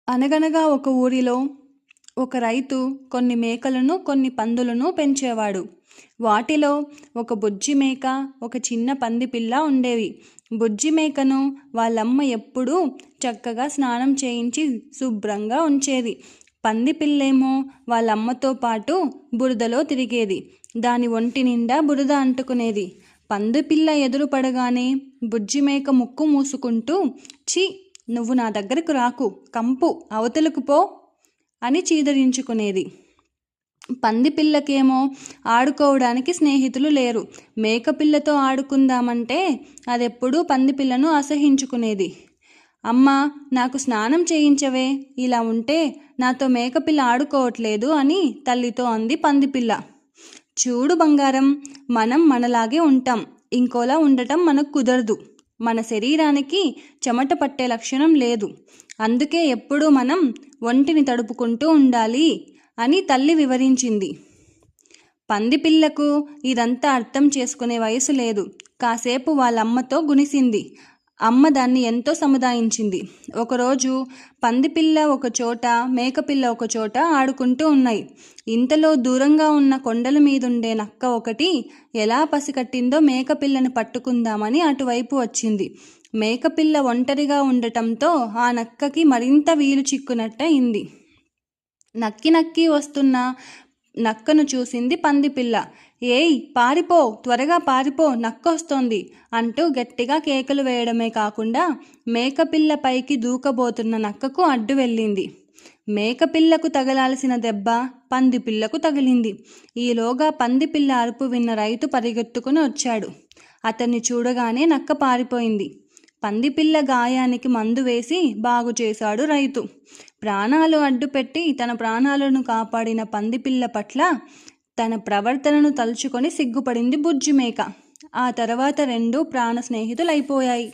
అనగనగా ఒక ఊరిలో ఒక రైతు కొన్ని మేకలను కొన్ని పందులను పెంచేవాడు. వాటిలో ఒక బుజ్జి మేక, ఒక చిన్న పంది పిల్ల ఉండేవి. బుజ్జి మేకను వాళ్ళమ్మ ఎప్పుడూ చక్కగా స్నానం చేయించి శుభ్రంగా ఉంచేది. పంది పిల్లేమో వాళ్ళమ్మతో పాటు బురదలో తిరిగేది. దాని ఒంటి నిండా బురద అంటుకునేది. పంది పిల్ల ఎదురు పడగానే బుజ్జి మేక ముక్కు మూసుకుంటూ, ఛీ, నువ్వు నా దగ్గరకు రాకు, కంపు, అవతలకు పో అని చీదరించుకునేది. పంది పిల్లకేమో ఆడుకోవడానికి స్నేహితులు లేరు. మేకపిల్లతో ఆడుకుందామంటే అదెప్పుడూ పంది పిల్లను అసహించుకునేది. అమ్మా, నాకు స్నానం చేయించవే, ఇలా ఉంటే నాతో మేకపిల్ల ఆడుకోవట్లేదు అని తల్లితో అంది పందిపిల్ల. చూడు బంగారం, మనం మనలాగే ఉంటాం, ఇంకోలా ఉండటం మనకు కుదరదు. మన శరీరానికి చెమట పట్టే లక్షణం లేదు. అందుకే ఎప్పుడూ మనం ఒంటిని తడుపుకుంటూ ఉండాలి అని తల్లి వివరించింది. పంది పిల్లకు ఇదంతా అర్థం చేసుకునే వయసు లేదు. కాసేపు వాళ్ళమ్మతో గునిసింది. అమ్మ దాన్ని ఎంతో సముదాయించింది. ఒకరోజు పందిపిల్ల ఒక చోట, మేకపిల్ల ఒక చోట ఆడుకుంటూ ఉన్నాయి. ఇంతలో దూరంగా ఉన్న కొండల మీదుండే నక్క ఒకటి ఎలా పసికట్టిందో మేకపిల్లని పట్టుకుందామని అటువైపు వచ్చింది. మేకపిల్ల ఒంటరిగా ఉండటంతో ఆ నక్కకి మరింత వీలు చిక్కునట్టయింది. నక్కి నక్కి వస్తున్న నక్కను చూసింది పందిపిల్ల. ఏయ్, పారిపో, త్వరగా పారిపో, నక్కొస్తోంది అంటూ గట్టిగా కేకలు వేయడమే కాకుండా మేకపిల్ల పైకి దూకబోతున్న నక్కకు అడ్డు వెళ్ళింది. మేకపిల్లకు తగలాల్సిన దెబ్బ పందిపిల్లకు తగిలింది. ఈలోగా పందిపిల్ల అరుపు విన్న రైతు పరిగెత్తుకుని వచ్చాడు. అతన్ని చూడగానే నక్క పారిపోయింది. పందిపిల్ల గాయానికి మందు వేసి బాగు చేశాడు రైతు. ప్రాణాలు అడ్డుపెట్టి తన ప్రాణాలను కాపాడిన పందిపిల్ల పట్ల తన ప్రవర్తనను తలుచుకొని సిగ్గుపడింది బుజ్జిమేక. ఆ తర్వాత రెండూ ప్రాణ స్నేహితులైపోయాయి.